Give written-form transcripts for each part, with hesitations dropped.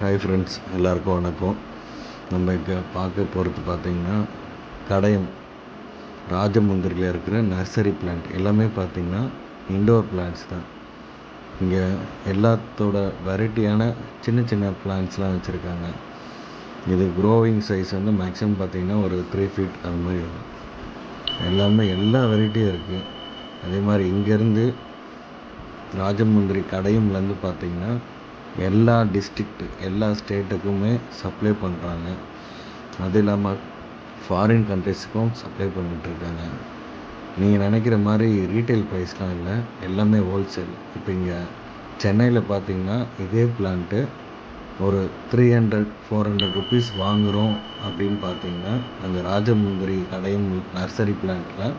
Hi friends, எல்லாருக்கும் வணக்கம். நம்ம இங்கே பார்க்க போகிறது பார்த்திங்கன்னா கடையம் ராஜமுந்திரியில் இருக்கிற நர்சரி பிளான்ட். எல்லாமே பார்த்திங்கன்னா இண்டோர் பிளான்ட்ஸ் தான். இங்கே எல்லாத்தோட வெரைட்டியான சின்ன சின்ன பிளான்ட்ஸ்லாம் வச்சுருக்காங்க. இது க்ரோவிங் சைஸ் வந்து மேக்ஸிமம் பார்த்திங்கன்னா ஒரு 3 feet அது மாதிரி வரும். எல்லாமே எல்லா வெரைட்டியும் இருக்குது. அதே மாதிரி இங்கேருந்து ராஜமுந்திரி கடையம்லேருந்து பார்த்திங்கன்னா எல்லா டிஸ்ட்ரிக்ட் எல்லா ஸ்டேட்டுக்குமே சப்ளை பண்ணுறாங்க. அது இல்லாமல் ஃபாரின் கண்ட்ரிஸுக்கும் சப்ளை பண்ணிகிட்ருக்காங்க. நீங்கள் நினைக்கிற மாதிரி ரீட்டைல் ப்ரைஸ்லாம் இல்லை, எல்லாமே ஹோல்சேல். இப்போ இங்கே சென்னையில் பார்த்தீங்கன்னா இதே பிளான்ட்டு ஒரு 300-400 ருபீஸ் வாங்குகிறோம் அப்படின்னு பார்த்தீங்கன்னா அந்த ராஜமுந்திரி கடையும் நர்சரி பிளான்ட்டில்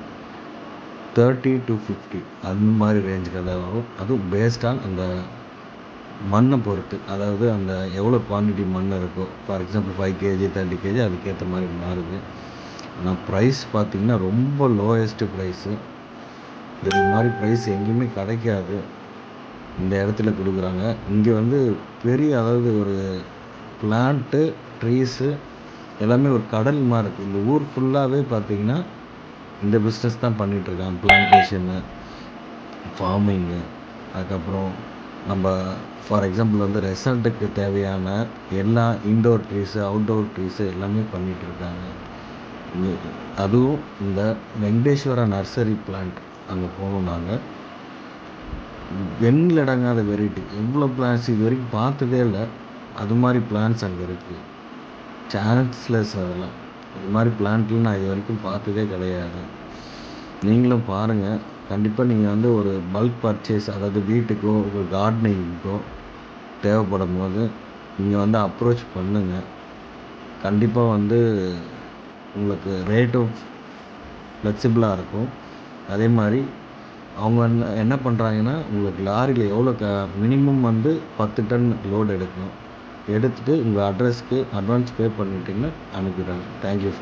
30 to 50 அந்த மாதிரி ரேஞ்சுக்கு தான் வரும். அதுவும் பேஸ்டான் அந்த மண்ணை பொறுத்து, அதாவது அந்த எவ்வளோ குவான்டிட்டி மண் இருக்கோ. ஃபார் எக்ஸாம்பிள் 5 kg 30 kg அதுக்கேற்ற மாதிரி மாறுது. ஆனால் ப்ரைஸ் பார்த்திங்கன்னா ரொம்ப லோயஸ்ட்டு ப்ரைஸு. இது மாதிரி ப்ரைஸ் எங்கேயுமே கிடைக்காது. இந்த இடத்துல கொடுக்குறாங்க. இங்கே வந்து பெரிய, அதாவது ஒரு பிளான்ட்டு ட்ரீஸு எல்லாமே ஒரு கடல் மாதிரி இருக்குது. இந்த ஊர் ஃபுல்லாகவே பார்த்திங்கன்னா இந்த பிஸ்னஸ் தான் பண்ணிகிட்ருக்காங்க. பிளான்டேஷனு, ஃபார்மிங்கு, அதுக்கப்புறம் நம்ம ஃபார் எக்ஸாம்பிள் வந்து ரெசார்ட்டுக்கு தேவையான எல்லா இன்டோர் ட்ரீஸு அவுட்டோர் ட்ரீஸு எல்லாமே பண்ணிகிட்ருக்காங்க. அதுவும் இந்த வெங்கடேஸ்வரா நர்சரி பிளான்ட் அங்கே போகணும். நாங்கள் எண்ணில் அடங்காத வெரைட்டி, எவ்வளோ பிளான்ட்ஸ் இது வரைக்கும் பார்த்ததே இல்லை. அது மாதிரி பிளான்ட்ஸ் அங்கே இருக்குது. சான்ஸ்லெஸ் அதெல்லாம். இது மாதிரி பிளான்ட்லாம் நான் இது வரைக்கும் பார்த்ததே கிடையாது. நீங்களும் பாருங்கள். கண்டிப்பாக நீங்கள் வந்து ஒரு பல்க் பர்ச்சேஸ், அதாவது வீட்டுக்கோ ஒரு கார்டனிங்க்கோ தேவைப்படும் போது நீங்கள் வந்து அப்ரோச் பண்ணுங்கள். கண்டிப்பாக வந்து உங்களுக்கு ரேட்டும் ஃப்ளெக்சிபிளாக இருக்கும். அதே மாதிரி அவங்க என்ன பண்ணுறாங்கன்னா, உங்களுக்கு லாரியில் எவ்வளோ மினிமம் வந்து 10 டன் லோடு எடுக்கணும். எடுத்துகிட்டு உங்கள் அட்ரஸ்க்கு அட்வான்ஸ் பே பண்ணிட்டீங்கன்னா அனுப்பிடுறாங்க. தேங்க்யூ.